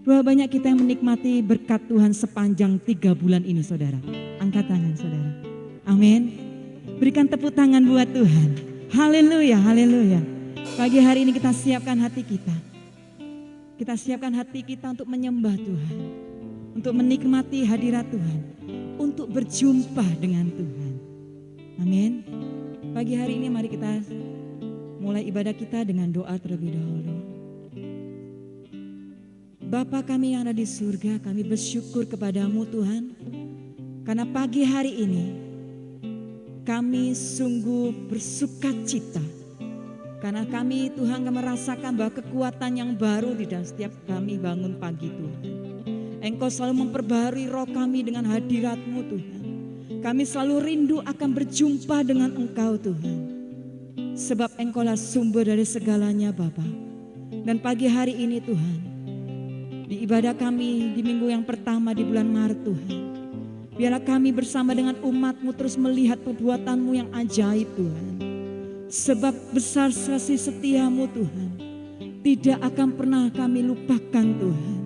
Berapa banyak kita yang menikmati berkat Tuhan sepanjang 3 bulan ini saudara. Angkat tangan saudara. Amin. Berikan tepuk tangan buat Tuhan. Haleluya, haleluya. Pagi hari ini kita siapkan hati kita. Kita siapkan hati kita untuk menyembah Tuhan. Untuk menikmati hadirat Tuhan. Untuk berjumpa dengan Tuhan. Amin. Pagi hari ini mari kita mulai ibadah kita dengan doa terlebih dahulu. Bapa kami yang ada di surga, kami bersyukur kepadamu Tuhan. Karena pagi hari ini kami sungguh bersuka cita. Karena kami Tuhan merasakan bahwa kekuatan yang baru di dalam setiap kami bangun pagi Tuhan. Engkau selalu memperbarui roh kami dengan hadirat-Mu Tuhan. Kami selalu rindu akan berjumpa dengan Engkau Tuhan. Sebab Engkaulah sumber dari segalanya Bapa. Dan pagi hari ini Tuhan, di ibadah kami di minggu yang pertama di bulan Maret Tuhan. Biarlah kami bersama dengan umat-Mu terus melihat perbuatan-Mu yang ajaib Tuhan. Sebab besar kasih setia-Mu Tuhan. Tidak akan pernah kami lupakan Tuhan.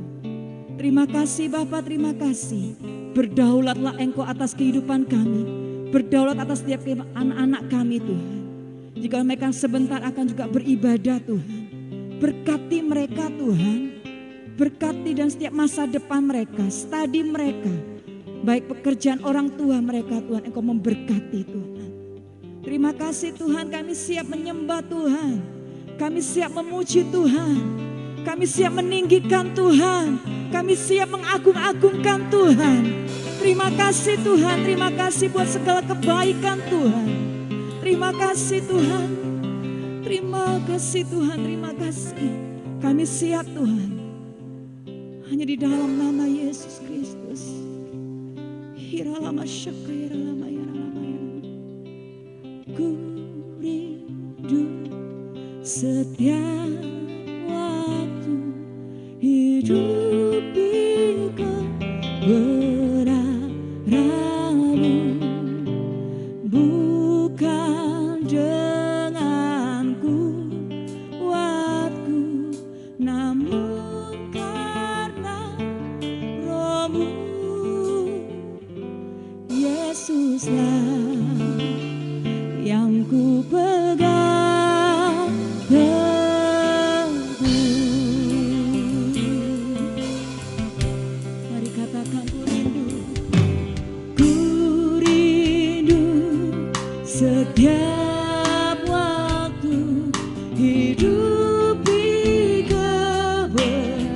Terima kasih Bapa, terima kasih. Berdaulatlah Engkau atas kehidupan kami. Berdaulat atas setiap anak-anak kami Tuhan. Jika mereka sebentar akan juga beribadah Tuhan. Berkati mereka Tuhan. Berkati dan setiap masa depan mereka, studi mereka, baik pekerjaan orang tua mereka Tuhan, Engkau memberkati Tuhan. Terima kasih Tuhan, kami siap menyembah Tuhan, kami siap memuji Tuhan, kami siap meninggikan Tuhan, kami siap mengagung-agungkan Tuhan. Terima kasih Tuhan, terima kasih buat segala kebaikan Tuhan. Terima kasih Tuhan, terima kasih Tuhan, terima kasih. Kami siap Tuhan. Hanya di dalam nama Yesus Kristus. Hiralama syaka hiralama yaralama yaralama. Ku rindu setiap waktu hidup di kebenaran-Mu. Bukan denganku kuatku, namun Yesuslah yang ku pegang teguh. Mari katakan ku rindu setiap waktu hidup di kebenaran-Mu.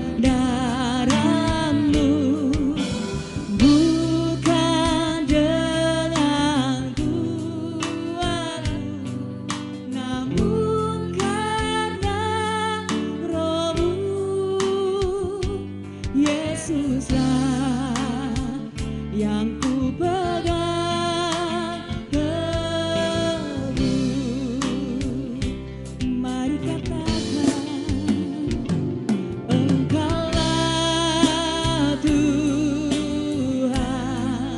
Yang ku pegang teguh. Mari katakan Engkaulah Tuhan,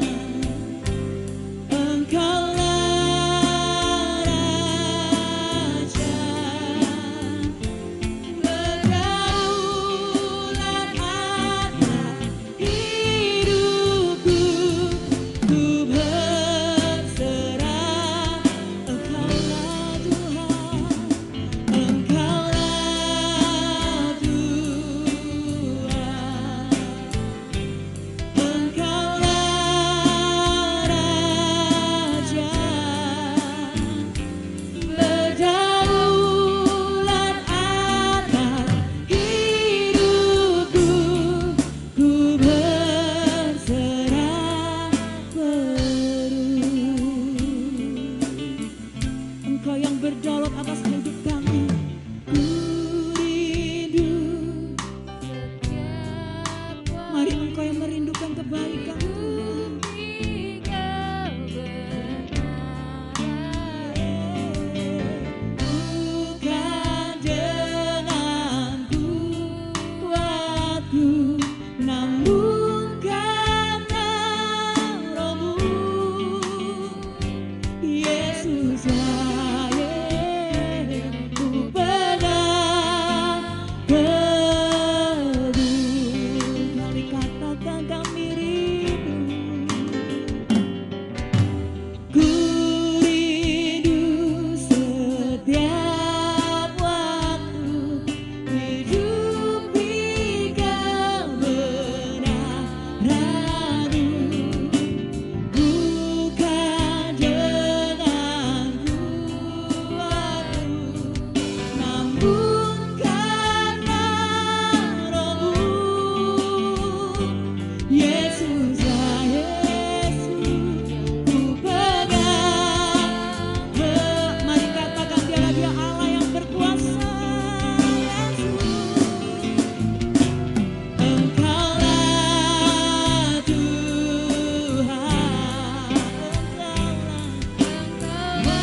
Engkaulah Raja, berdaulat atas hidupku. Ku berserah, Engkaulah Tuhan, Engkaulah Tuhan, Engkaulah Raja, berdaulat atas hidupku. Ku berserah penuh. Engkau yang berdaulat atas hidup kami. Ku rindu. Mari Engkau yang merindukan kebaikan Tuhan. Bukan denganku kuatku, namun karena Roh-Mu. Yesuslah Walaupun karena Roh-Mu, Yesus ya Yesus, ku pegang. Mari katakan Dia Allah yang berkuasa. Yesus, Engkaulah Tuhan, Engkaulah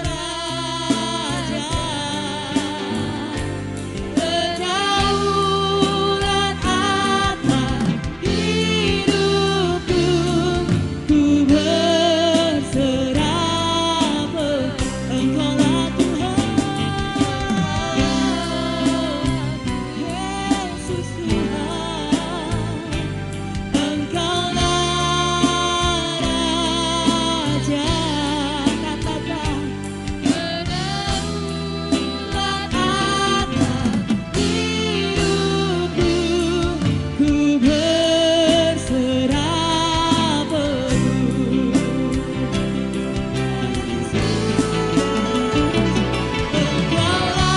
Raja. Berdaulat atas hidupku, ku berserah. Engkaulah Tuhan, Yesus Tuhan. Engkaulah Raja, katakan. Berdaulat atas hidupku, ku berserah penuh. Engkaulah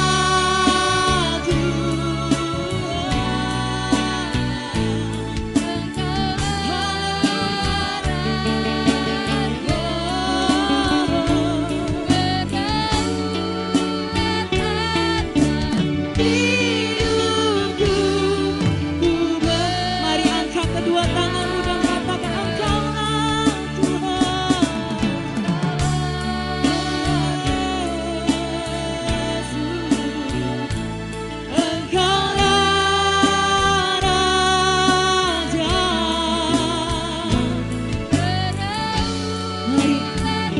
Mari angkat kedua tanganmu dan katakan Engkaulah Tuhan. Engkaulah Raja. Mari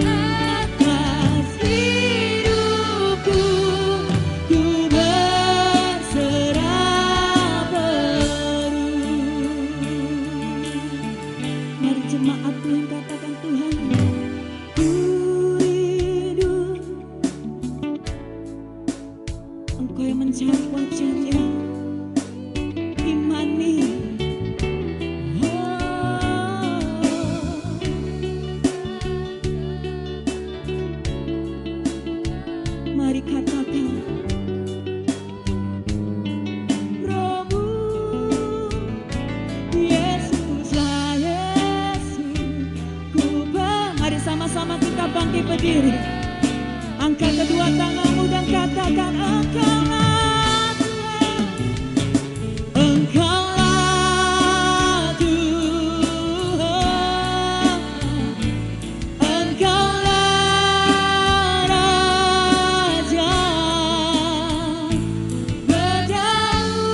atas hidupku, ku berserah penuh. Mari jemaat Tuhan katakan Tuhan, ku rindu Engkau yang mencari wajah-Nya, imani. Mari katakan, Roh-Mu, Yesus lah Yesus, mari sama-sama kita bangkit berdiri. Angkat kedua tanganmu dan katakan Engkaulah Tuhan. Engkaulah Tuhan. Engkaulah Raja. Berdaulat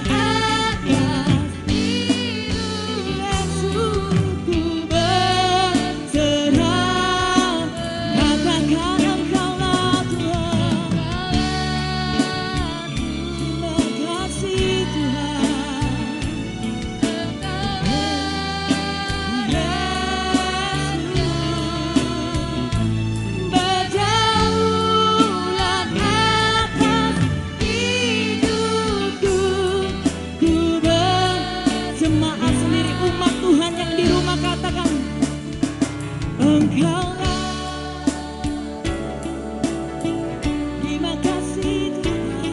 atas hidup Yesus, ku berserah. Katakan Engkaulah Tuhan. Terima kasih Tuhan. Berdaulat atas hidupku, ku berjemaat sendiri umat Tuhan yang di rumah katakan Engkaulah. Terima kasih Tuhan.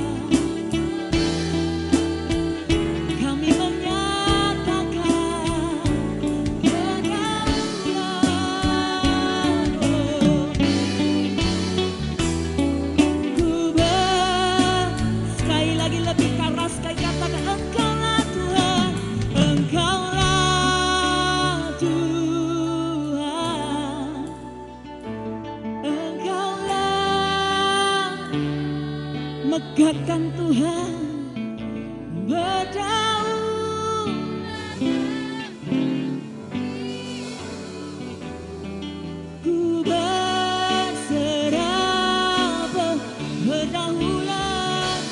Kami menyatakan pengakuan, sekali lagi lebih keras, sekali katakan Engkaulah Tuhan. Engkaulah Tuhan. Engkaulah megahkan Tuhan. Berdaulat, ku berserah. Berdaulat,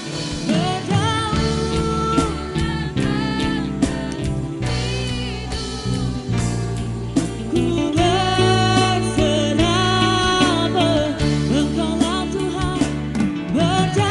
ku berserah. Engkaulah Tuhan. Berdaulat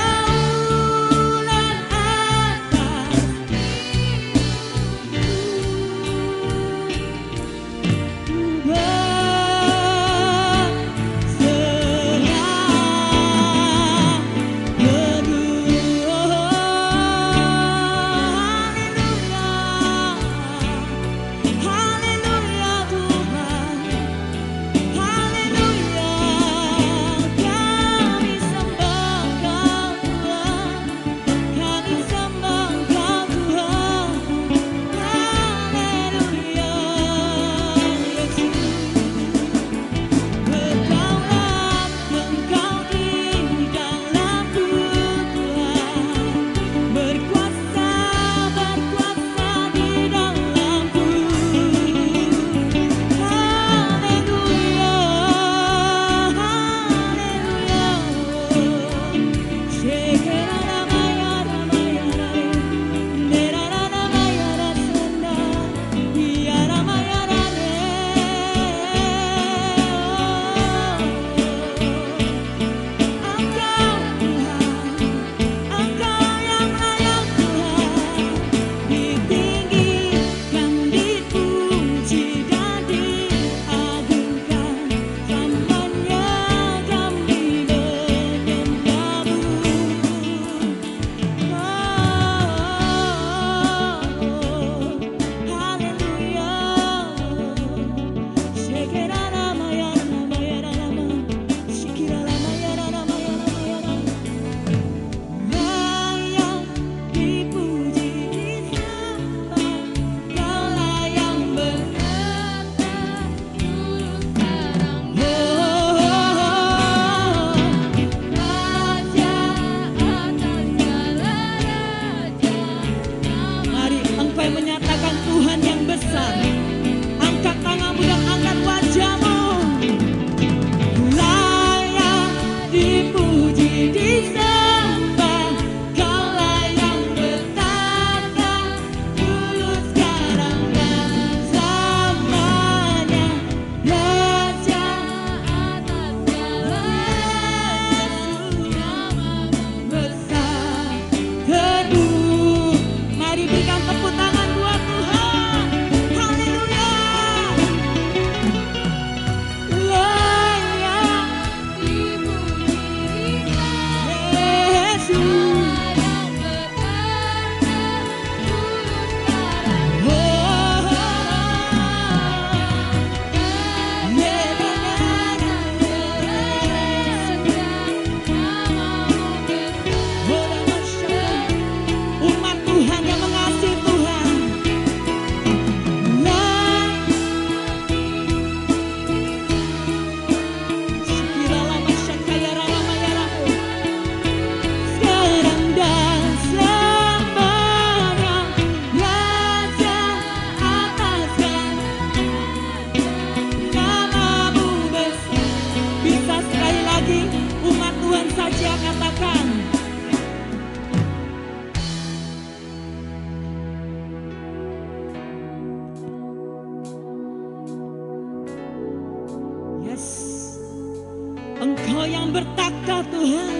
yang bertata Tuhan.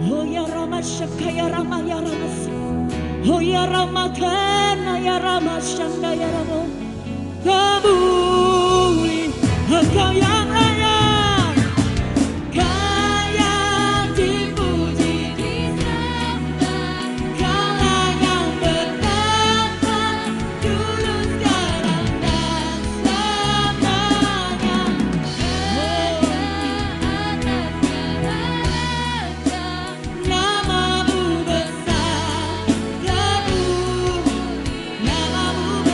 Oh ya Rama Shaka ya Rama ya Rama. Oh ya Rama Kana ya Rama Shanda ya Rama. Kabuli Engkau yang layak, kaya dipuji disembah. Kaulah yang bertata dulu sekarang dan selamanya. Namamu besar, namamu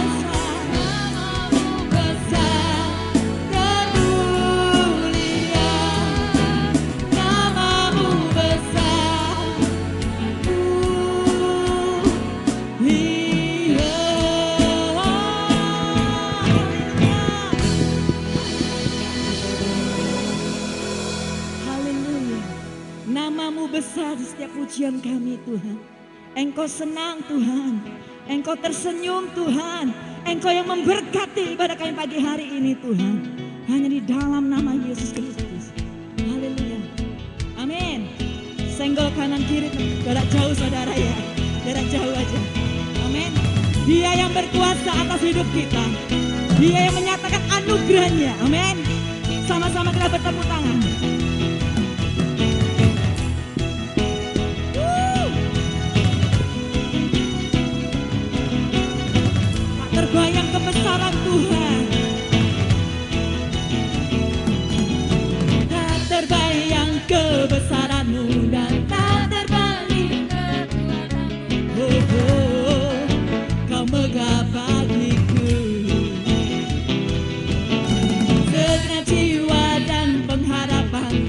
besar, Namamu besar di setiap pujian kami Tuhan. Engkau senang Tuhan, Engkau tersenyum Tuhan, Engkau yang memberkati ibadah kami pagi hari ini Tuhan. Hanya di dalam nama Yesus Kristus. Haleluya. Amin. Senggol kanan kiri, jarak jauh saudara ya. Jarak jauh aja. Amin. Dia yang berkuasa atas hidup kita. Dia yang menyatakan anugerahnya. Amin. Sama-sama kita bertepuk tangan. Terbayang kebesaran Tuhan, tak terbayang kebesaran-Mu dan tak terbanding kekuatan-Mu. Oh, oh, Kau megah bagiku, segenap jiwa dan pengharapan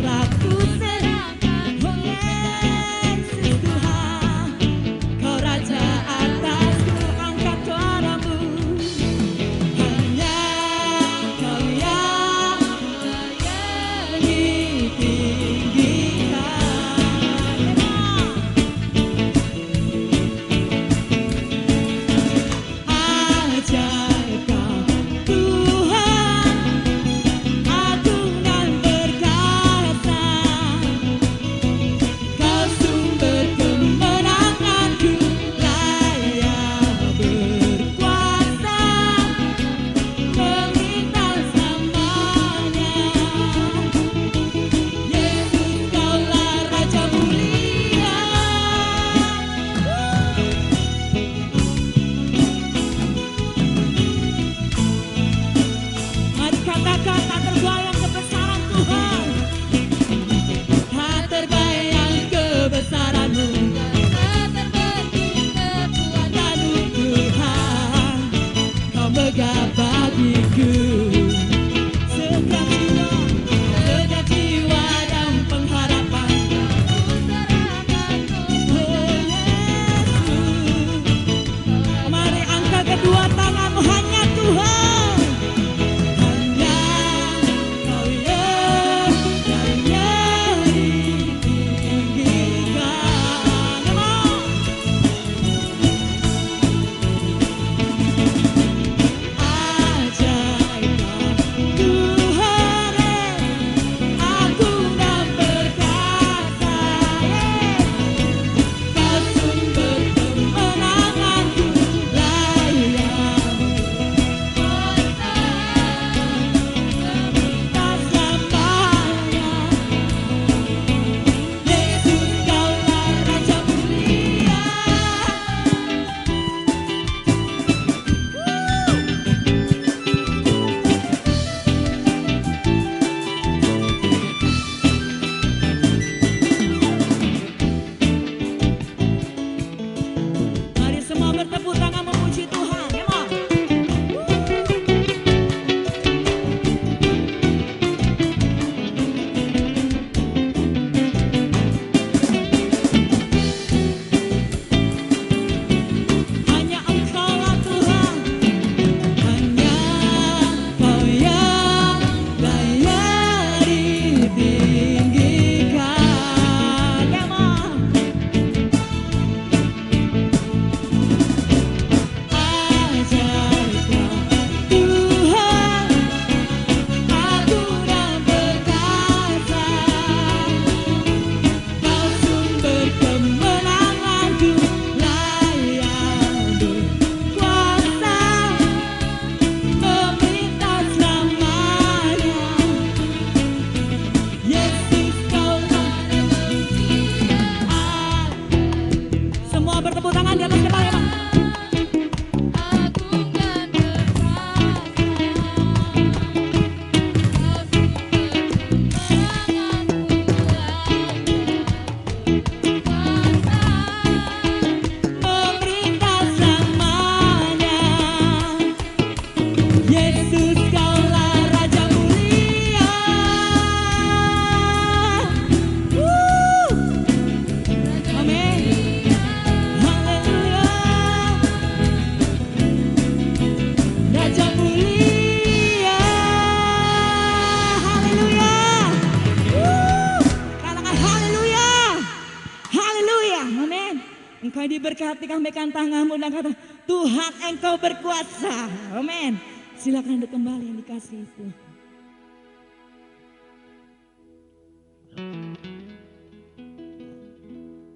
Kami diberkati, kami kan tanganmu dan kata Tuhan Engkau berkuasa. Amin. Silakan duduk kembali yang dikasih itu.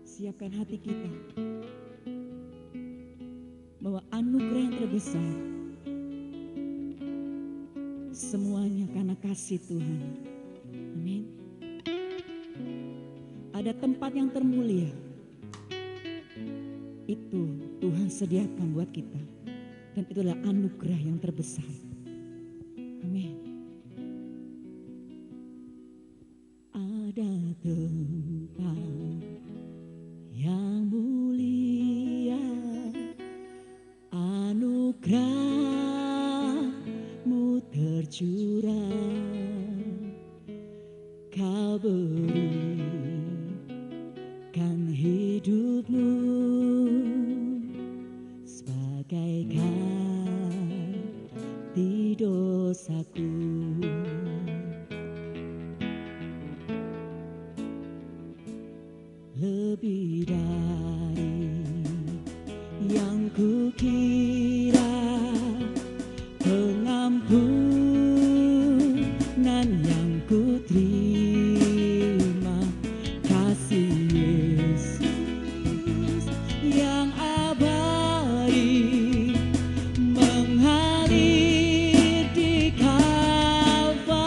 Siapkan hati kita bahwa anugerah yang terbesar semuanya karena kasih Tuhan. Amin. Ada tempat yang termulia, itu Tuhan sediakan buat kita, dan itu adalah anugerah yang terbesar. Amin. Ada tempat yang mulia, anugerah-Mu tercurah, Kau berikan hidup-Mu sebagaikan di dosaku. Lebih dari yang kukira, pengampunan yang kuterima, kasih Yesus yang abadi mengalir di Kalvari.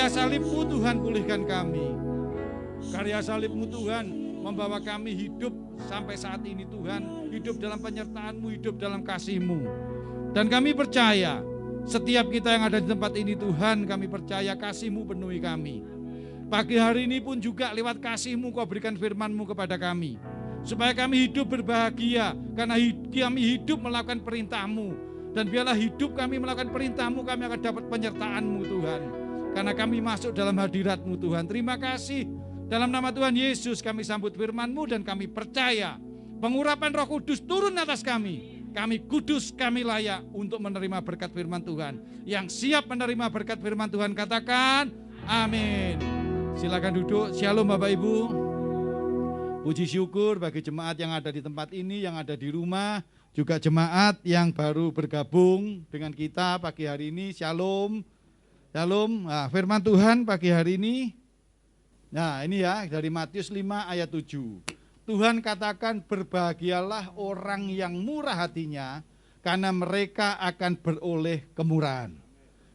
karya salib-Mu Tuhan pulihkan kami. Karya salib-Mu Tuhan membawa kami hidup sampai saat ini Tuhan. Hidup dalam penyertaan-Mu, hidup dalam kasih-Mu. Dan kami percaya setiap kita yang ada di tempat ini Tuhan, kami percaya kasih-Mu penuhi kami. Pagi hari ini pun juga lewat kasih-Mu Kau berikan firman-Mu kepada kami. Supaya kami hidup berbahagia, karena kami hidup melakukan perintah-Mu. Dan biarlah hidup kami melakukan perintah-Mu, kami akan dapat penyertaan-Mu Tuhan. Karena kami masuk dalam hadirat-Mu Tuhan. Terima kasih. Dalam nama Tuhan Yesus kami sambut firman-Mu dan kami percaya pengurapan Roh Kudus turun atas kami. Kami kudus, kami layak untuk menerima berkat firman Tuhan. Yang siap menerima berkat firman Tuhan katakan amin. Silakan duduk. Shalom Bapak Ibu. Puji syukur bagi jemaat yang ada di tempat ini, yang ada di rumah, juga jemaat yang baru bergabung dengan kita pagi hari ini. Shalom. Shalom. Nah, firman Tuhan pagi hari ini. Nah, ini ya dari Matius 5 ayat 7. Tuhan katakan berbahagialah orang yang murah hatinya karena mereka akan beroleh kemurahan.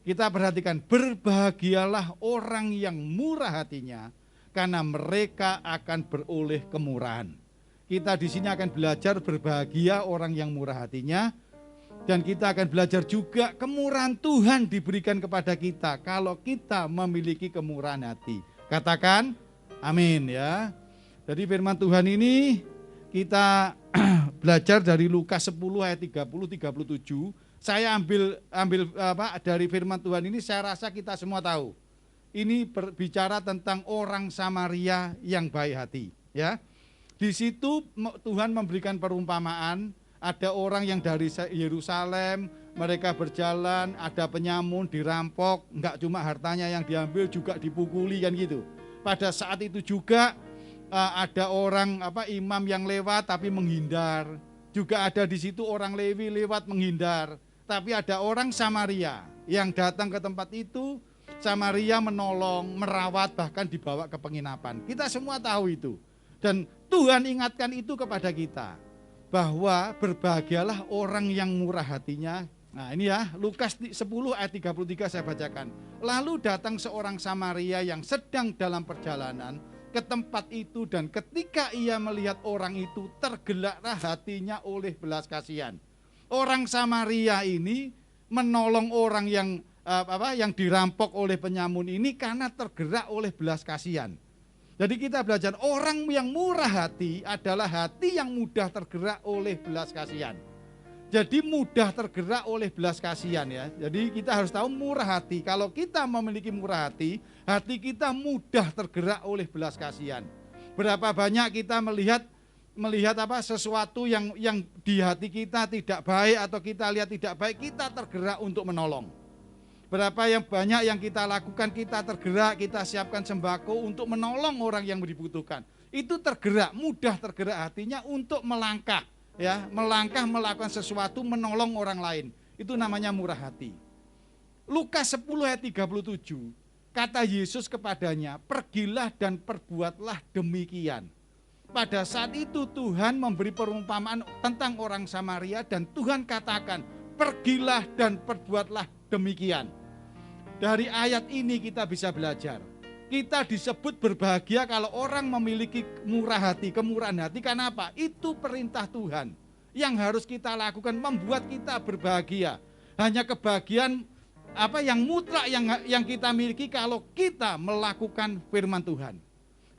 Kita perhatikan, berbahagialah orang yang murah hatinya karena mereka akan beroleh kemurahan. Kita di sini akan belajar berbahagia orang yang murah hatinya, dan kita akan belajar juga kemurahan Tuhan diberikan kepada kita kalau kita memiliki kemurahan hati. Katakan amin ya. Jadi firman Tuhan ini kita belajar dari Lukas 10 ayat 30-37. Saya ambil dari firman Tuhan ini, saya rasa kita semua tahu. Ini berbicara tentang orang Samaria yang baik hati, ya. Di situ Tuhan memberikan perumpamaan, ada orang yang dari Yerusalem, mereka berjalan, ada penyamun dirampok, enggak cuma hartanya yang diambil, juga dipukuli kan gitu. Pada saat itu juga ada orang imam yang lewat tapi menghindar. Juga ada di situ orang Lewi lewat menghindar. Tapi ada orang Samaria yang datang ke tempat itu. Samaria menolong, merawat, bahkan dibawa ke penginapan. Kita semua tahu itu. Dan Tuhan ingatkan itu kepada kita. Bahwa berbahagialah orang yang murah hatinya. Nah ini ya, Lukas 10 ayat 33 saya bacakan. Lalu datang seorang Samaria yang sedang dalam perjalanan ke tempat itu, dan ketika ia melihat orang itu, tergeraklah hatinya oleh belas kasihan. Orang Samaria ini menolong orang yang dirampok oleh penyamun ini karena tergerak oleh belas kasihan. Jadi kita belajar orang yang murah hati adalah hati yang mudah tergerak oleh belas kasihan. Jadi mudah tergerak oleh belas kasihan ya. Jadi kita harus tahu murah hati. Kalau kita memiliki murah hati, hati kita mudah tergerak oleh belas kasihan. Berapa banyak kita melihat sesuatu yang di hati kita tidak baik atau kita lihat tidak baik, kita tergerak untuk menolong. Berapa yang banyak yang kita lakukan, kita tergerak, kita siapkan sembako untuk menolong orang yang dibutuhkan. Itu tergerak, mudah tergerak hatinya untuk melangkah, ya, melangkah melakukan sesuatu, menolong orang lain. Itu namanya murah hati. Lukas 10 ayat 37, kata Yesus kepadanya, pergilah dan perbuatlah demikian. Pada saat itu Tuhan memberi perumpamaan tentang orang Samaria dan Tuhan katakan, pergilah dan perbuatlah demikian. Dari ayat ini kita bisa belajar. Kita disebut berbahagia kalau orang memiliki murah hati, kemurahan hati. Karena apa? Itu perintah Tuhan yang harus kita lakukan, membuat kita berbahagia. Hanya kebahagiaan yang mutlak yang kita miliki kalau kita melakukan firman Tuhan.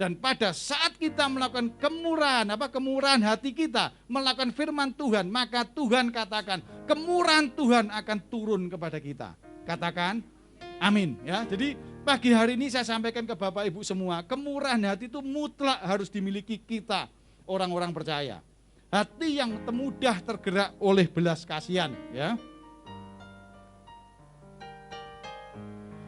Dan pada saat kita melakukan kemurahan hati kita, melakukan firman Tuhan, maka Tuhan katakan kemurahan Tuhan akan turun kepada kita. Katakan amin ya. Jadi pagi hari ini saya sampaikan ke Bapak Ibu semua, kemurahan hati itu mutlak harus dimiliki kita orang-orang percaya. Hati yang mudah tergerak oleh belas kasihan ya.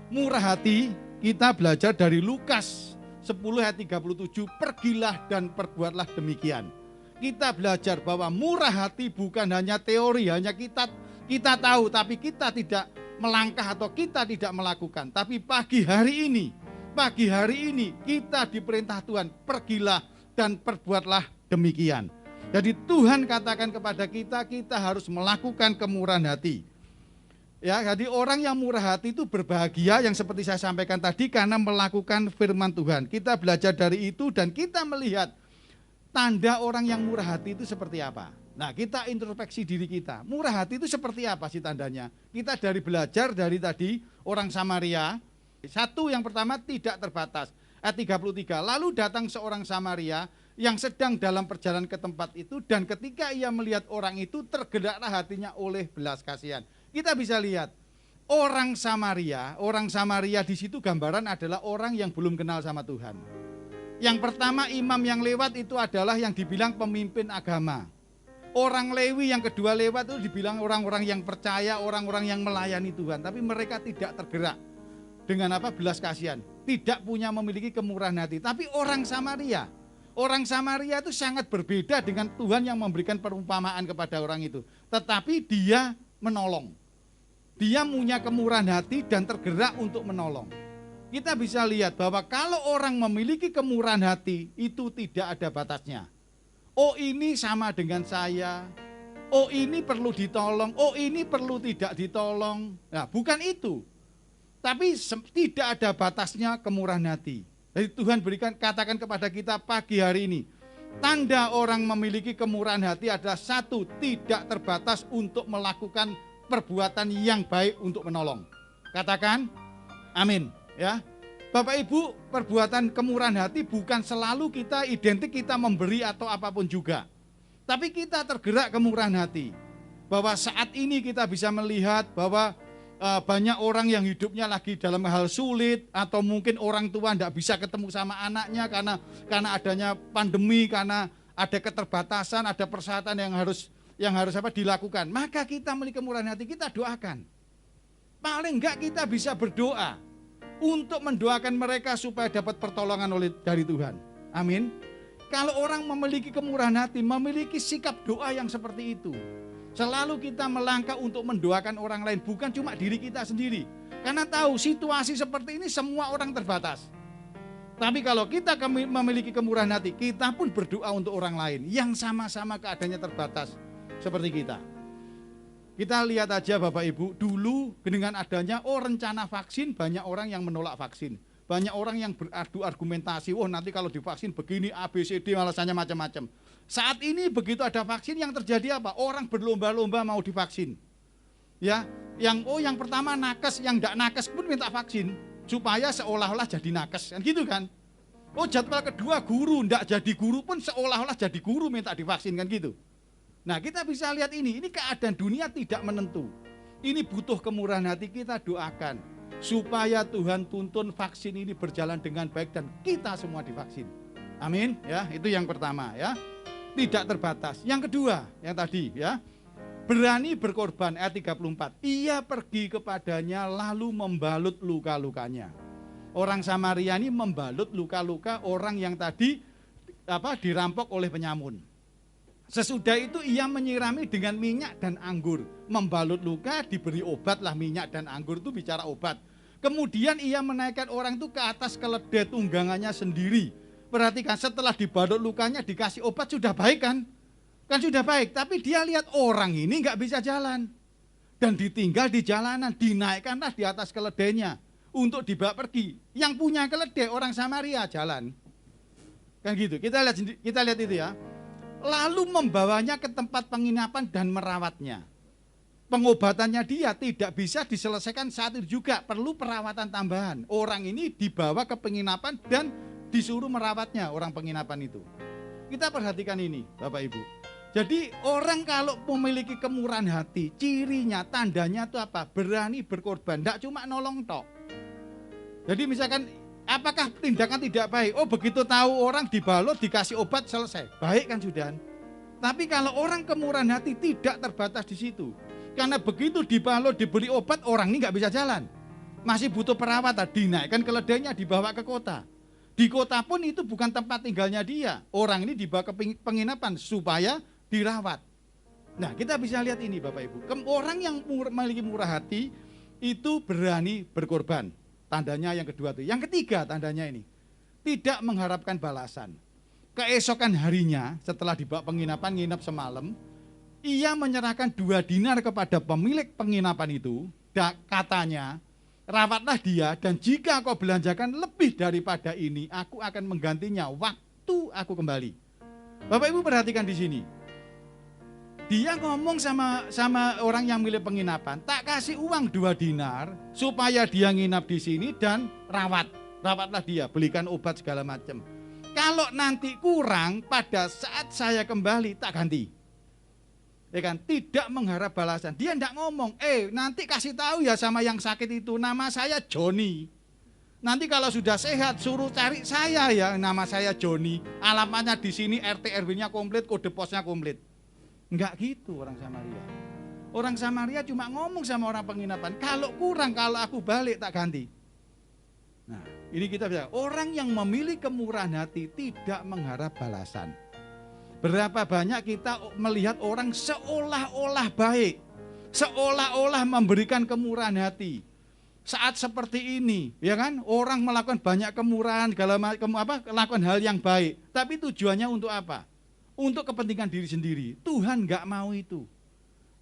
Murah hati kita belajar dari Lukas 10 ayat 37, pergilah dan perbuatlah demikian. Kita belajar bahwa murah hati bukan hanya teori, hanya kita tahu tapi kita tidak melangkah atau kita tidak melakukan. Tapi pagi hari ini kita diperintah Tuhan, pergilah dan perbuatlah demikian. Jadi Tuhan katakan kepada kita, kita harus melakukan kemurahan hati. Ya, jadi orang yang murah hati itu berbahagia yang seperti saya sampaikan tadi karena melakukan firman Tuhan. Kita belajar dari itu dan kita melihat tanda orang yang murah hati itu seperti apa. Nah, kita introspeksi diri kita. Murah hati itu seperti apa sih tandanya? Kita dari belajar dari tadi orang Samaria. Satu, yang pertama tidak terbatas. Ayat 33. Lalu datang seorang Samaria yang sedang dalam perjalanan ke tempat itu, dan ketika ia melihat orang itu tergeraklah hatinya oleh belas kasihan. Kita bisa lihat orang Samaria di situ gambaran adalah orang yang belum kenal sama Tuhan. Yang pertama, imam yang lewat itu adalah yang dibilang pemimpin agama. Orang Lewi yang kedua lewat itu dibilang orang-orang yang percaya, orang-orang yang melayani Tuhan. Tapi mereka tidak tergerak dengan apa? Belas kasihan. Tidak memiliki kemurahan hati. Tapi orang Samaria itu sangat berbeda dengan Tuhan yang memberikan perumpamaan kepada orang itu. Tetapi dia menolong. Dia punya kemurahan hati dan tergerak untuk menolong. Kita bisa lihat bahwa kalau orang memiliki kemurahan hati itu tidak ada batasnya. Oh, ini sama dengan saya. Oh, ini perlu ditolong. Oh, ini perlu tidak ditolong. Nah, bukan itu. Tapi tidak ada batasnya kemurahan hati. Jadi Tuhan katakan kepada kita pagi hari ini, tanda orang memiliki kemurahan hati adalah satu, tidak terbatas untuk melakukan perbuatan yang baik untuk menolong. Katakan amin ya. Bapak Ibu, perbuatan kemurahan hati bukan selalu kita identik kita memberi atau apapun juga. Tapi kita tergerak kemurahan hati. Bahwa saat ini kita bisa melihat bahwa banyak orang yang hidupnya lagi dalam hal sulit, atau mungkin orang tua tidak bisa ketemu sama anaknya karena adanya pandemi, karena ada keterbatasan, ada persyaratan yang harus dilakukan. Maka kita memiliki kemurahan hati, kita doakan. Paling enggak kita bisa berdoa untuk mendoakan mereka supaya dapat pertolongan dari Tuhan. Amin. Kalau orang memiliki kemurahan hati, memiliki sikap doa yang seperti itu, selalu kita melangkah untuk mendoakan orang lain, bukan cuma diri kita sendiri. Karena tahu situasi seperti ini semua orang terbatas. Tapi kalau kita memiliki kemurahan hati, kita pun berdoa untuk orang lain yang sama-sama keadaannya terbatas seperti kita. Kita lihat aja Bapak Ibu, dulu dengan adanya rencana vaksin, banyak orang yang menolak vaksin. Banyak orang yang beradu argumentasi, nanti kalau divaksin begini ABCD, alasannya macam-macam. Saat ini begitu ada vaksin, yang terjadi apa? Orang berlomba-lomba mau divaksin. Ya, yang pertama nakes, yang enggak nakes pun minta vaksin supaya seolah-olah jadi nakes, kan gitu kan? Jadwal kedua guru, enggak jadi guru pun seolah-olah jadi guru minta divaksin, kan gitu. Nah, kita bisa lihat ini keadaan dunia tidak menentu. Ini butuh kemurahan hati, kita doakan supaya Tuhan tuntun vaksin ini berjalan dengan baik dan kita semua divaksin. Amin ya, itu yang pertama ya. Tidak terbatas. Yang kedua, yang tadi ya, berani berkorban, ayat 34. Ia pergi kepadanya lalu membalut luka-lukanya. Orang Samaria ini membalut luka-luka orang yang tadi dirampok oleh penyamun. Sesudah itu ia menyirami dengan minyak dan anggur. Membalut luka, diberi obatlah, minyak dan anggur itu bicara obat. Kemudian ia menaikkan orang itu ke atas keledai tunggangannya sendiri. Perhatikan, setelah dibalut lukanya dikasih obat sudah baik kan? Kan sudah baik, tapi dia lihat orang ini nggak bisa jalan. Dan ditinggal di jalanan, dinaikkanlah di atas keledainya untuk dibawa pergi. Yang punya keledai orang Samaria jalan. Kan gitu, kita lihat itu ya. Lalu membawanya ke tempat penginapan dan merawatnya. Pengobatannya dia tidak bisa diselesaikan saat itu juga, perlu perawatan tambahan. Orang ini dibawa ke penginapan dan disuruh merawatnya orang penginapan itu. Kita perhatikan ini Bapak Ibu. Jadi orang kalau memiliki kemurahan hati, cirinya, tandanya itu apa? Berani berkorban, tidak cuma nolong tok. Jadi misalkan, apakah tindakan tidak baik? Begitu tahu orang dibalut, dikasih obat, selesai. Baik kan sudah. Tapi kalau orang kemurahan hati tidak terbatas di situ. Karena begitu dibalut, diberi obat, orang ini nggak bisa jalan. Masih butuh perawatan, dinaikkan keledainya, dibawa ke kota. Di kota pun itu bukan tempat tinggalnya dia. Orang ini dibawa ke penginapan supaya dirawat. Nah, kita bisa lihat ini Bapak Ibu. Orang yang memiliki murah hati itu berani berkorban. Tandanya yang kedua itu. Yang ketiga tandanya ini, tidak mengharapkan balasan. Keesokan harinya setelah dibawa penginapan, nginap semalam, ia menyerahkan 2 dinar kepada pemilik penginapan itu. katanya, rawatlah dia dan jika kau belanjakan lebih daripada ini, aku akan menggantinya waktu aku kembali. Bapak Ibu perhatikan di sini. Dia ngomong sama orang yang milik penginapan, tak kasih uang 2 dinar supaya dia nginap di sini dan rawatlah dia, belikan obat segala macam. Kalau nanti kurang pada saat saya kembali tak ganti. Ya kan, tidak mengharap balasan. Dia tidak ngomong, nanti kasih tahu ya sama yang sakit itu, nama saya Joni. Nanti kalau sudah sehat suruh cari saya ya, nama saya Joni. Alamatnya di sini, RT RW-nya komplit, kode posnya komplit. Enggak gitu orang Samaria. Orang Samaria cuma ngomong sama orang penginapan, kalau kurang, kalau aku balik tak ganti. Nah, ini kita bisa, orang yang memilih kemurahan hati tidak mengharap balasan. Berapa banyak kita melihat orang seolah-olah baik, seolah-olah memberikan kemurahan hati. Saat seperti ini, ya kan, orang melakukan banyak kemurahan, melakukan hal yang baik, tapi tujuannya untuk apa? Untuk kepentingan diri sendiri. Tuhan enggak mau itu.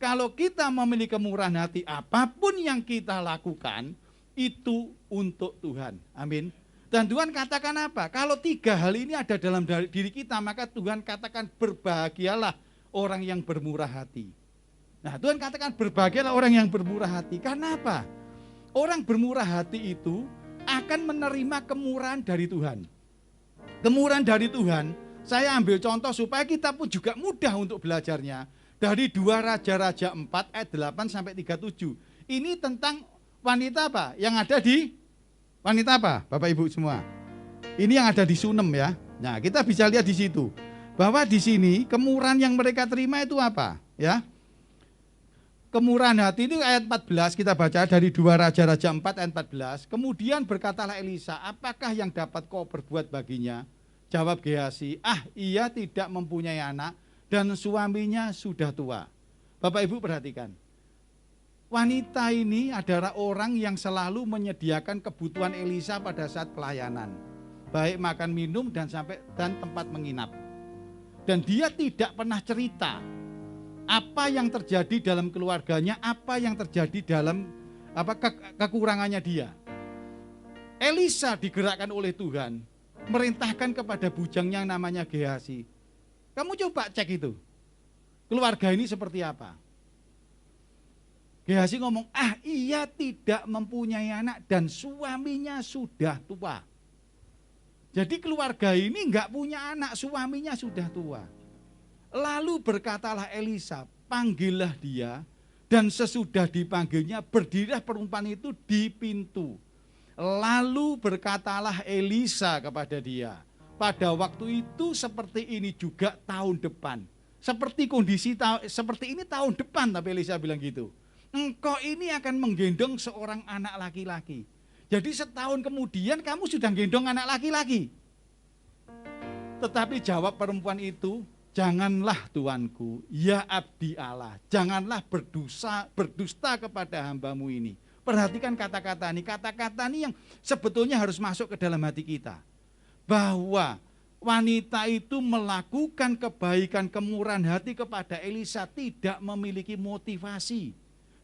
Kalau kita memiliki kemurahan hati, apapun yang kita lakukan itu untuk Tuhan. Amin. Dan Tuhan katakan apa? Kalau 3 hal ini ada dalam diri kita, maka Tuhan katakan berbahagialah orang yang bermurah hati. Nah, Tuhan katakan berbahagialah orang yang bermurah hati. Karena apa? Orang bermurah hati itu akan menerima kemurahan dari Tuhan. Kemurahan dari Tuhan, saya ambil contoh supaya kita pun juga mudah untuk belajarnya. Dari 2 Raja-Raja 4 ayat 8 sampai 37. Ini tentang wanita apa? Yang ada di wanita apa? Bapak Ibu semua. Ini yang ada di Sunem ya. Nah, kita bisa lihat di situ. Bahwa di sini kemurahan yang mereka terima itu apa? Ya. Kemurahan hati itu ayat 14 kita baca dari 2 Raja-Raja 4 ayat 14. Kemudian berkatalah Elisa, apakah yang dapat kau berbuat baginya? Jawab Gehazi, ia tidak mempunyai anak dan suaminya sudah tua. Bapak Ibu perhatikan. Wanita ini adalah orang yang selalu menyediakan kebutuhan Elisa pada saat pelayanan. Baik makan minum dan tempat menginap. Dan dia tidak pernah cerita apa yang terjadi dalam keluarganya, apa yang terjadi dalam kekurangannya dia. Elisa digerakkan oleh Tuhan, merintahkan kepada bujangnya yang namanya Gehazi. Kamu coba cek itu. Keluarga ini seperti apa? Gehazi ngomong, ia tidak mempunyai anak dan suaminya sudah tua. Jadi keluarga ini enggak punya anak, suaminya sudah tua. Lalu berkatalah Elisa, panggillah dia, dan sesudah dipanggilnya berdirilah perempuan itu di pintu. Lalu berkatalah Elisa kepada dia, pada waktu itu seperti ini juga tahun depan. Seperti kondisi seperti ini tahun depan, tapi Elisa bilang gitu. Engkau ini akan menggendong seorang anak laki-laki. Jadi setahun kemudian kamu sudah gendong anak laki-laki. Tetapi jawab perempuan itu, janganlah tuanku, ya abdi Allah, janganlah berdusta kepada hambamu ini. Perhatikan kata-kata ini yang sebetulnya harus masuk ke dalam hati kita. Bahwa wanita itu melakukan kebaikan kemurahan hati kepada Elisa tidak memiliki motivasi.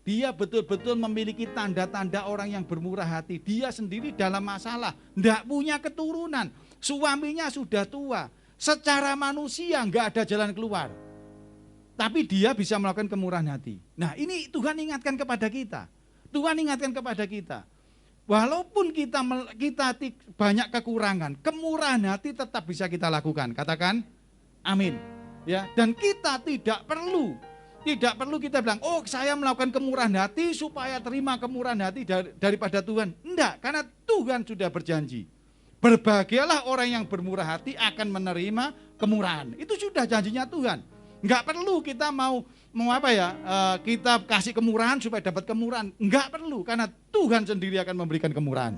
Dia betul-betul memiliki tanda-tanda orang yang bermurah hati. Dia sendiri dalam masalah, tidak punya keturunan. Suaminya sudah tua. Secara manusia enggak ada jalan keluar. Tapi dia bisa melakukan kemurahan hati. Nah, ini Tuhan ingatkan kepada kita. Tuhan ingatkan kepada kita. Walaupun kita banyak kekurangan, kemurahan hati tetap bisa kita lakukan. Katakan amin. Ya, dan kita tidak perlu kita bilang, saya melakukan kemurahan hati supaya terima kemurahan hati daripada Tuhan. Enggak, karena Tuhan sudah berjanji. Berbahagialah orang yang bermurah hati akan menerima kemurahan. Itu sudah janjinya Tuhan. Enggak perlu kita kita kasih kemurahan supaya dapat kemurahan. Enggak perlu, karena Tuhan sendiri akan memberikan kemurahan.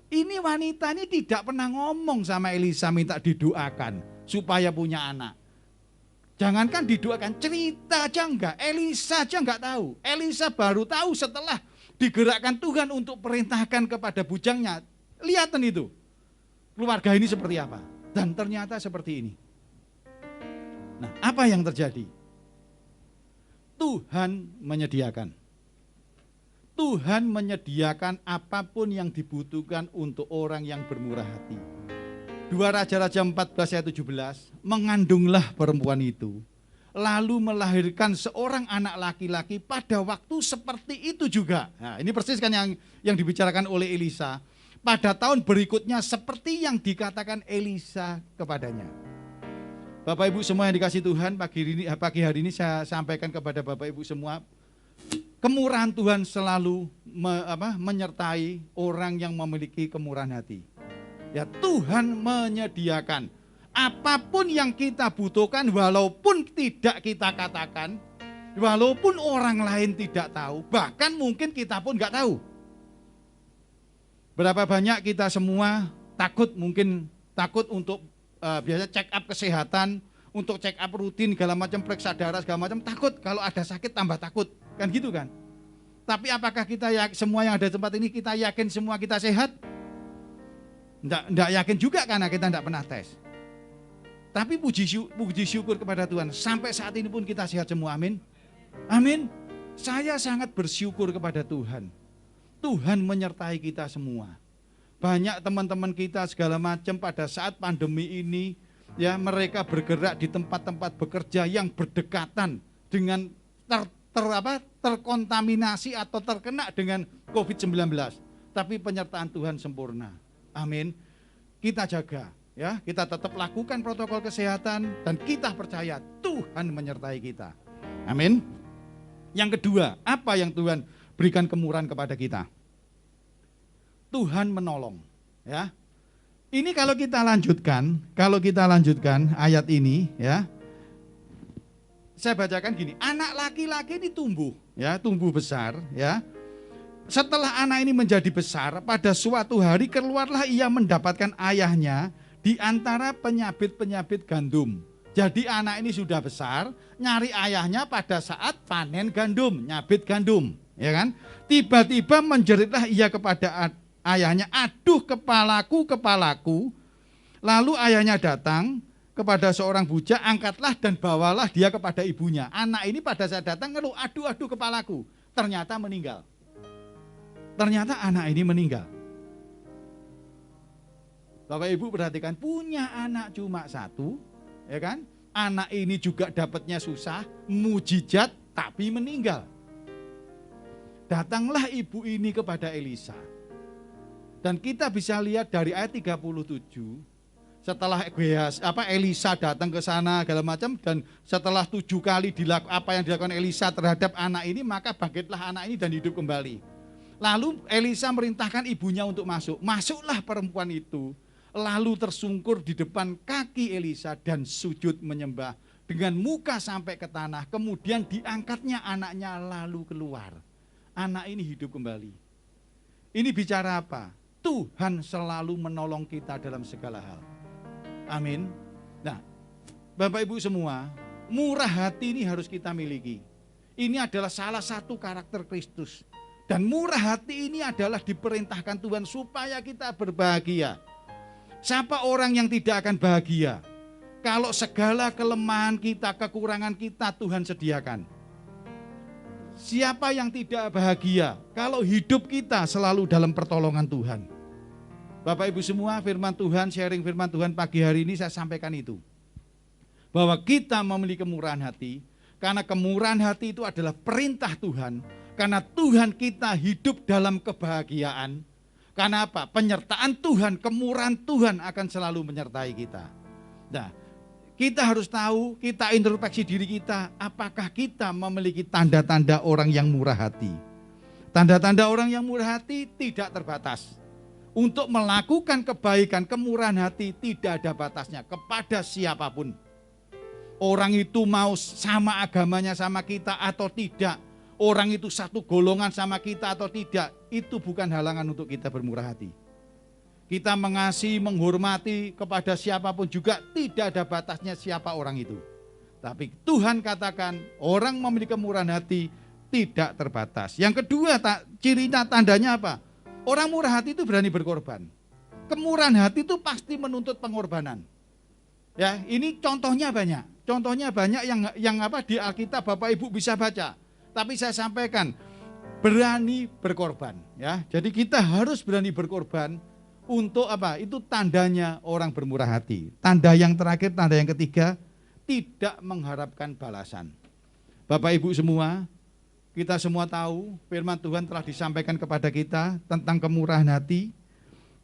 Ini wanita ini tidak pernah ngomong sama Elisa minta didoakan supaya punya anak. Jangankan didoakan, cerita aja enggak. Elisa aja enggak tahu. Elisa baru tahu setelah digerakkan Tuhan untuk perintahkan kepada bujangnya. Lihatan itu. Keluarga ini seperti apa. Dan ternyata seperti ini. Nah, apa yang terjadi? Tuhan menyediakan. Tuhan menyediakan apapun yang dibutuhkan untuk orang yang bermurah hati. 2 Raja-Raja 14 ayat 17, mengandunglah perempuan itu, lalu melahirkan seorang anak laki-laki pada waktu seperti itu juga. Nah, ini persis kan yang dibicarakan oleh Elisa. Pada tahun berikutnya seperti yang dikatakan Elisa kepadanya. Bapak Ibu semua yang dikasih Tuhan, pagi hari ini saya sampaikan kepada Bapak Ibu semua, kemurahan Tuhan selalu menyertai orang yang memiliki kemurahan hati. Ya, Tuhan menyediakan apapun yang kita butuhkan, walaupun tidak kita katakan, walaupun orang lain tidak tahu, bahkan mungkin kita pun nggak tahu. Berapa banyak kita semua takut untuk biasa check up kesehatan, untuk check up rutin segala macam, periksa darah segala macam, takut kalau ada sakit tambah takut, kan gitu kan? Tapi apakah kita semua yang ada di tempat ini kita yakin semua kita sehat? Enggak yakin juga karena kita enggak pernah tes. Tapi puji syukur kepada Tuhan, sampai saat ini pun kita sehat semua, amin. Amin. Saya sangat bersyukur kepada Tuhan. Tuhan menyertai kita semua. Banyak teman-teman kita segala macam pada saat pandemi ini, ya, mereka bergerak di tempat-tempat bekerja yang berdekatan dengan terkontaminasi atau terkena dengan COVID-19. Tapi penyertaan Tuhan sempurna. Amin. Kita jaga, ya, kita tetap lakukan protokol kesehatan dan kita percaya Tuhan menyertai kita. Amin. Yang kedua, apa yang Tuhan berikan kemurahan kepada kita? Tuhan menolong, ya. Ini kalau kita lanjutkan ayat ini, ya. Saya bacakan gini, anak laki-laki ini tumbuh besar, ya. Setelah anak ini menjadi besar, pada suatu hari keluarlah ia mendapatkan ayahnya di antara penyabit-penyabit gandum. Jadi anak ini sudah besar, nyari ayahnya pada saat panen gandum, nyabit gandum, ya kan? Tiba-tiba menjeritlah ia kepada ayahnya, aduh kepalaku. Lalu ayahnya datang kepada seorang bujang, angkatlah dan bawalah dia kepada ibunya. Anak ini pada saat datang ngeluh, aduh kepalaku. Ternyata meninggal. Ternyata anak ini meninggal. Bapak Ibu perhatikan, punya anak cuma satu, ya kan? Anak ini juga dapatnya susah, mujizat tapi meninggal. Datanglah ibu ini kepada Elisa. Dan kita bisa lihat dari ayat 37, setelah Elisa datang ke sana segala macam, dan setelah 7 kali apa yang dilakukan Elisa terhadap anak ini, maka bangkitlah anak ini dan hidup kembali. Lalu Elisa merintahkan ibunya untuk masuk. Masuklah perempuan itu, lalu tersungkur di depan kaki Elisa dan sujud menyembah dengan muka sampai ke tanah. Kemudian diangkatnya anaknya lalu keluar. Anak ini hidup kembali. Ini bicara apa? Tuhan selalu menolong kita dalam segala hal. Amin. Nah, Bapak Ibu semua, murah hati ini harus kita miliki. Ini adalah salah satu karakter Kristus. Dan murah hati ini adalah diperintahkan Tuhan supaya kita berbahagia. Siapa orang yang tidak akan bahagia? Kalau segala kelemahan kita, kekurangan kita Tuhan sediakan. Siapa yang tidak bahagia kalau hidup kita selalu dalam pertolongan Tuhan? Bapak Ibu semua, firman Tuhan, sharing firman Tuhan pagi hari ini saya sampaikan itu. Bahwa kita memiliki kemurahan hati, karena kemurahan hati itu adalah perintah Tuhan. Karena Tuhan kita hidup dalam kebahagiaan. Karena apa? Penyertaan Tuhan, kemurahan Tuhan akan selalu menyertai kita. Nah, kita harus tahu, kita introspeksi diri kita, apakah kita memiliki tanda-tanda orang yang murah hati. Tanda-tanda orang yang murah hati tidak terbatas. Untuk melakukan kebaikan, kemurahan hati tidak ada batasnya kepada siapapun. Orang itu mau sama agamanya sama kita atau tidak, orang itu satu golongan sama kita atau tidak, itu bukan halangan untuk kita bermurah hati. Kita mengasihi, menghormati kepada siapapun juga tidak ada batasnya siapa orang itu. Tapi Tuhan katakan orang memiliki kemurahan hati tidak terbatas. Yang kedua, cirinya tandanya apa? Orang murah hati itu berani berkorban. Kemurahan hati itu pasti menuntut pengorbanan. Ya, ini contohnya banyak. Contohnya banyak yang di Alkitab Bapak Ibu bisa baca. Tapi saya sampaikan, berani berkorban, ya. Jadi kita harus berani berkorban untuk apa? Itu tandanya orang bermurah hati. Tanda yang terakhir, tanda yang ketiga, tidak mengharapkan balasan. Bapak Ibu semua, kita semua tahu firman Tuhan telah disampaikan kepada kita tentang kemurahan hati.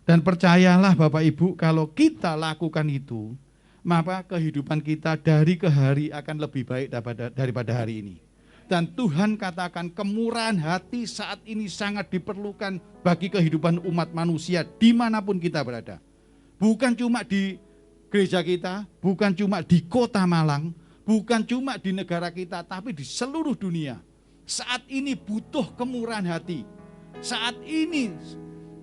Dan percayalah Bapak Ibu, kalau kita lakukan itu, maka kehidupan kita dari ke hari akan lebih baik daripada hari ini. Dan Tuhan katakan kemurahan hati saat ini sangat diperlukan bagi kehidupan umat manusia dimanapun kita berada. Bukan cuma di gereja kita, bukan cuma di kota Malang, bukan cuma di negara kita, tapi di seluruh dunia. Saat ini butuh kemurahan hati. Saat ini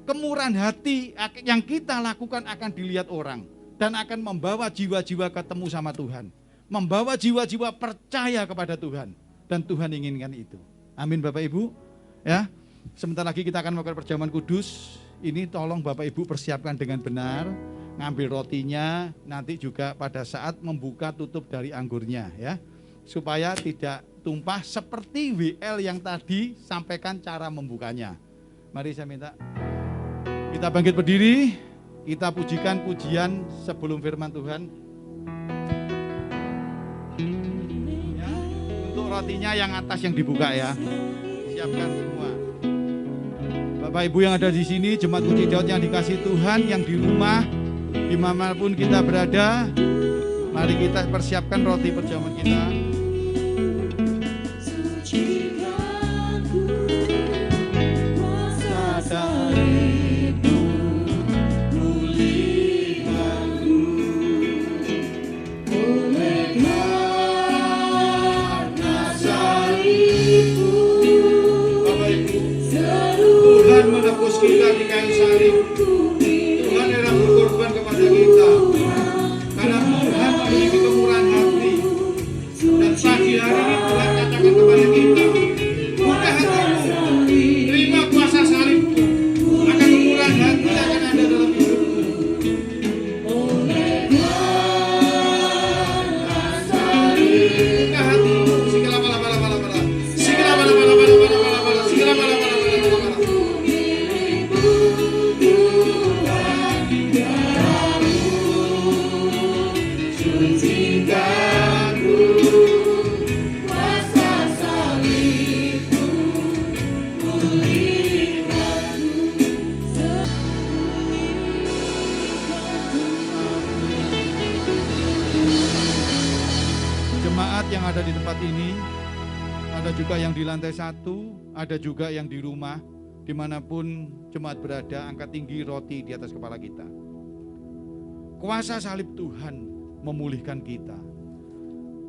kemurahan hati yang kita lakukan akan dilihat orang. Dan akan membawa jiwa-jiwa ketemu sama Tuhan. Membawa jiwa-jiwa percaya kepada Tuhan. Dan Tuhan inginkan itu. Amin Bapak Ibu. Ya, sebentar lagi kita akan melakukan perjamuan kudus. Ini tolong Bapak Ibu persiapkan dengan benar. Ngambil rotinya, nanti juga pada saat membuka tutup dari anggurnya, ya. Supaya tidak tumpah seperti WL yang tadi sampaikan cara membukanya. Mari saya minta kita bangkit berdiri, kita pujikan pujian sebelum firman Tuhan. Ya, untuk rotinya yang atas yang dibuka ya. Siapkan semua. Bapak Ibu yang ada di sini, jemaat Kunci Daud yang dikasih Tuhan, yang di rumah, dimanapun kita berada, mari kita persiapkan roti perjamuan kita. Kita di kayu salib, Tuhan yang berkorban kepada kita, karena Tuhan memiliki kemurahan hati. Dan pagi hari ini Tuhan katakan kepada kita, buka hatimu, terima kuasa salibku, maka kemurahan hati akan ada dalam hidupmu. Buka hatimu, segala bala-bala, segala bala-bala, segala bala-bala. Yang ada di tempat ini, ada juga yang di lantai 1, ada juga yang di rumah, dimanapun jemaat berada, angkat tinggi roti di atas kepala kita. Kuasa salib Tuhan memulihkan kita.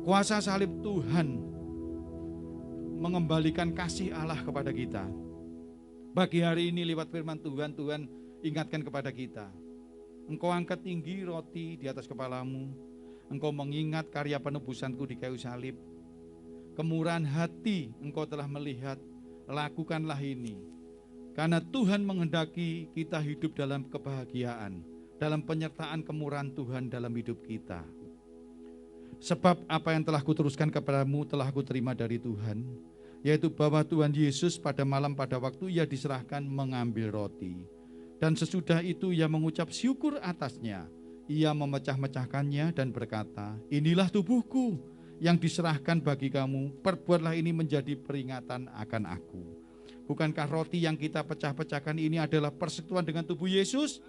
Kuasa salib Tuhan mengembalikan kasih Allah kepada kita. Pagi hari ini lewat firman Tuhan, Tuhan ingatkan kepada kita. Engkau angkat tinggi roti di atas kepalamu. Engkau mengingat karya penebusanku di kayu salib. Kemurahan hati engkau telah melihat, lakukanlah ini. Karena Tuhan menghendaki kita hidup dalam kebahagiaan, dalam penyertaan kemurahan Tuhan dalam hidup kita. Sebab apa yang telah kuteruskan kepadamu telah kuterima dari Tuhan, yaitu bahwa Tuhan Yesus pada malam pada waktu ia diserahkan mengambil roti. Dan sesudah itu ia mengucap syukur atasnya. Ia memecah-mecahkannya dan berkata, inilah tubuhku yang diserahkan bagi kamu, perbuatlah ini menjadi peringatan akan aku. Bukankah roti yang kita pecah-pecahkan ini adalah persekutuan dengan tubuh Yesus?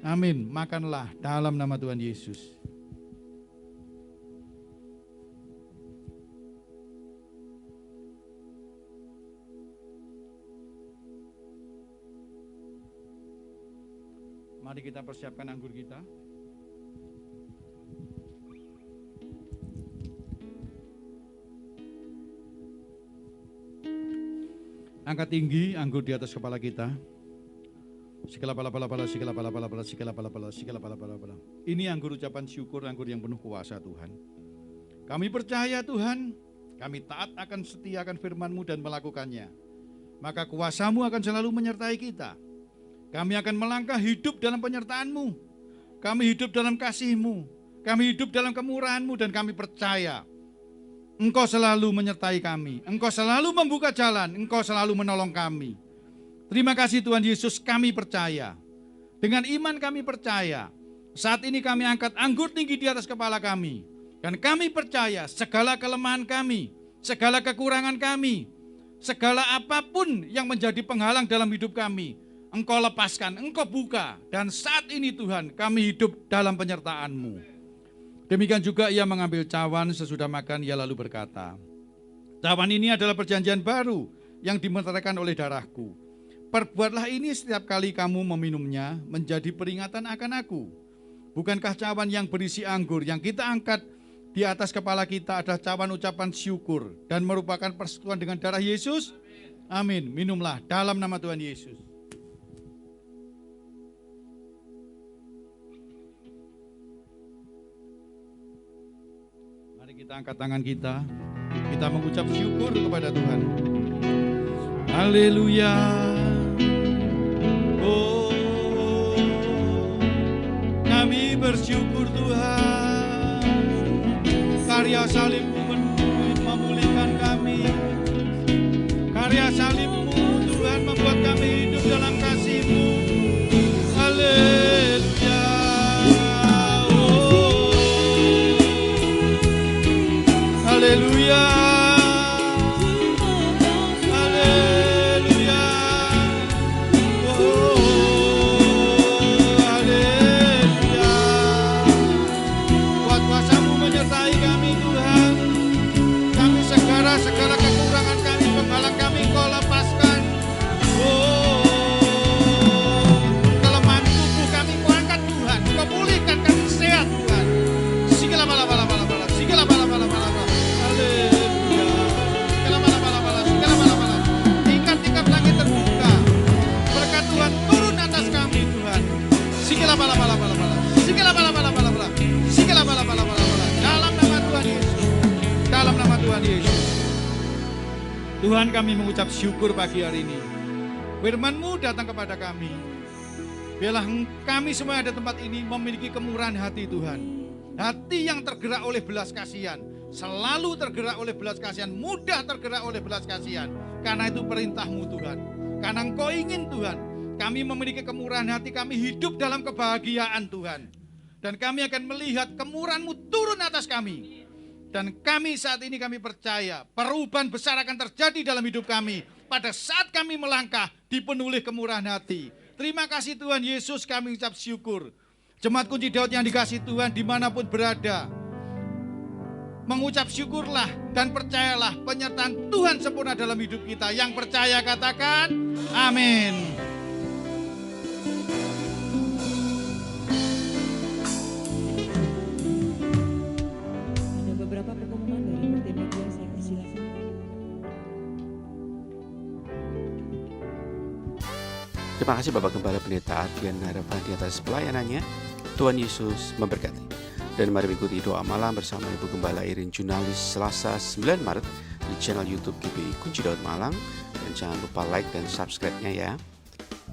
Amin, makanlah dalam nama Tuhan Yesus. Mari kita persiapkan anggur kita. Angkat tinggi anggur di atas kepala kita. Segala pala-pala, segala pala-pala, segala pala-pala, segala pala-pala. Ini anggur ucapan syukur, anggur yang penuh kuasa Tuhan. Kami percaya Tuhan, kami taat akan setia akan firman-Mu dan melakukannya. Maka kuasa-Mu akan selalu menyertai kita. Kami akan melangkah hidup dalam penyertaan-Mu. Kami hidup dalam kasih-Mu. Kami hidup dalam kemurahan-Mu dan kami percaya Engkau selalu menyertai kami, Engkau selalu membuka jalan, Engkau selalu menolong kami. Terima kasih Tuhan Yesus, kami percaya. Dengan iman kami percaya. Saat ini kami angkat anggur tinggi di atas kepala kami. Dan kami percaya segala kelemahan kami, segala kekurangan kami, segala apapun yang menjadi penghalang dalam hidup kami, Engkau lepaskan, Engkau buka. Dan saat ini Tuhan, kami hidup dalam penyertaan-Mu. Demikian juga ia mengambil cawan sesudah makan, ia lalu berkata, cawan ini adalah perjanjian baru yang dimeteraikan oleh darahku. Perbuatlah ini setiap kali kamu meminumnya menjadi peringatan akan aku. Bukankah cawan yang berisi anggur yang kita angkat di atas kepala kita adalah cawan ucapan syukur dan merupakan persekutuan dengan darah Yesus? Amin. Minumlah dalam nama Tuhan Yesus. Mari kita angkat tangan kita. Kita mengucap syukur kepada Tuhan. Haleluya. Oh, kami bersyukur Tuhan. Karya salib-Mu memulihkan kami. Karya salib-Mu Tuhan membuat kami hidup dalam kasih-Mu. Haleluya. Oh, haleluya. Haleluya. Oh, haleluya. Kuat kuasa-Mu menyertai kami Tuhan. Kami segala kekurangan kami, penghalang kami Kau lepaskan. Oh, kelemahan tubuh kami Kau angkat Tuhan. Kau pulihkan kami sehat Tuhan. Sigala bala bala bala bala. Sigala bala bala bala bala. Haleluya. Sigala bala bala bala. Sigala bala bala. Tingkat-tingkat langit terbuka. Berkat Tuhan turun atas kami Tuhan. Sigala bala bala bala bala. Sigala bala bala bala bala. Sigala bala bala bala bala. Dalam nama Tuhan Yesus. Dalam nama Tuhan Yesus. Tuhan, kami mengucap syukur pagi hari ini. Firman-Mu datang kepada kami. Biarlah kami semua yang ada tempat ini memiliki kemurahan hati Tuhan. Hati yang tergerak oleh belas kasihan. Selalu tergerak oleh belas kasihan. Mudah tergerak oleh belas kasihan. Karena itu perintah-Mu Tuhan. Karena Engkau ingin Tuhan. Kami memiliki kemurahan hati, kami hidup dalam kebahagiaan Tuhan. Dan kami akan melihat kemurahan-Mu turun atas kami. Dan kami saat ini kami percaya perubahan besar akan terjadi dalam hidup kami. Pada saat kami melangkah dipenuhi kemurahan hati. Terima kasih Tuhan Yesus, kami ucap syukur. Jemaat Kunci Daud yang dikasih Tuhan dimanapun berada. Mengucap syukurlah dan percayalah penyertaan Tuhan sempurna dalam hidup kita. Yang percaya katakan amin. Terima kasih Bapak Gembala Pendeta Ardian Harapan di atas pelayanannya. Tuhan Yesus memberkati. Dan mari mengikuti doa malam bersama Ibu Gembala Irin Junalis Selasa 9 Maret di channel YouTube GBI Kunci Daud Malang. Dan jangan lupa like dan subscribe-nya ya.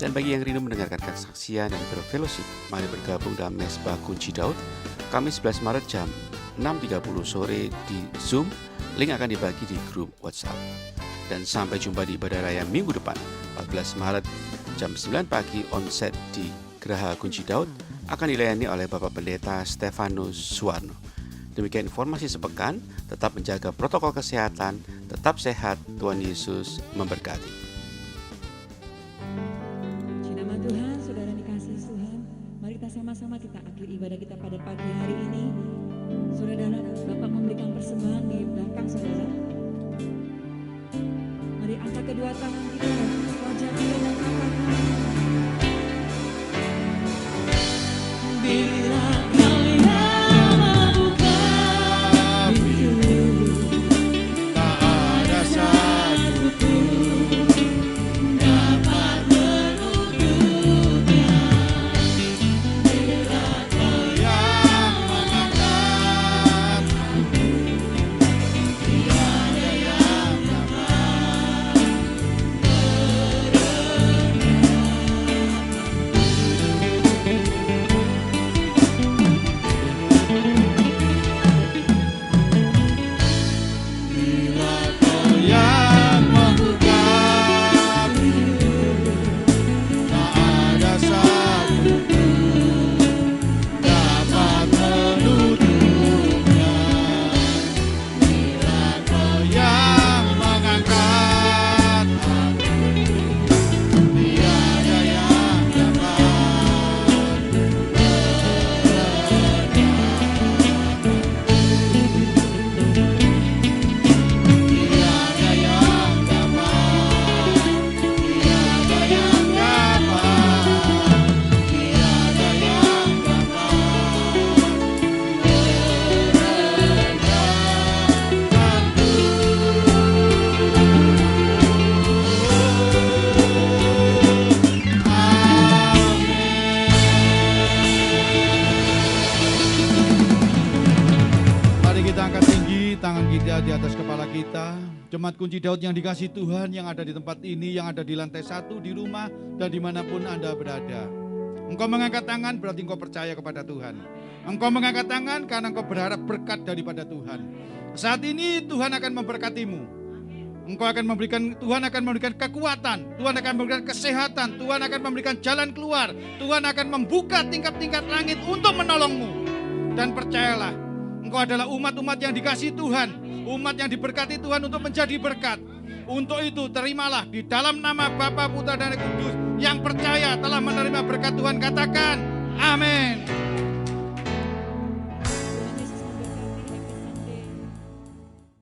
Dan bagi yang rindu mendengarkan kesaksian dan berfellowship, mari bergabung dalam Mesbah Kunci Daud Kamis 11 Maret jam 6.30 sore di Zoom. Link akan dibagi di grup WhatsApp. Dan sampai jumpa di ibadah raya minggu depan 14 Maret jam 9 pagi onset di Geraha Kunci Daud akan dilayani oleh Bapak Pendeta Stefanus Suwarno. Demikian informasi sepekan, tetap menjaga protokol kesehatan, tetap sehat, Tuhan Yesus memberkati. Puji nama Tuhan, saudara dikasih Tuhan. Mari kita sama-sama kita akhiri ibadah kita pada pagi hari ini. Saudara, Bapak memberikan persembahan di belakang saudara. Mari angkat kedua tangan kita dan wajah kita dan katakan, bila kalian membuka pintu, Tak ada satu pun dapat menutupnya. Bila yang mengangkat tiada yang dapat atas kepala kita. Jemaat Kunci Daud yang dikasih Tuhan, yang ada di tempat ini, yang ada di lantai 1, di rumah, dan dimanapun Anda berada. Engkau mengangkat tangan berarti engkau percaya kepada Tuhan. Engkau mengangkat tangan karena engkau berharap berkat daripada Tuhan. Saat ini Tuhan akan memberkatimu. Tuhan akan memberikan kekuatan, Tuhan akan memberikan kesehatan, Tuhan akan memberikan jalan keluar, Tuhan akan membuka tingkap-tingkap langit untuk menolongmu. Dan percayalah, engkau adalah umat-umat yang dikasih Tuhan, umat yang diberkati Tuhan untuk menjadi berkat. Untuk itu terimalah di dalam nama Bapa, Putra, dan Roh Kudus yang percaya telah menerima berkat Tuhan, katakan amin.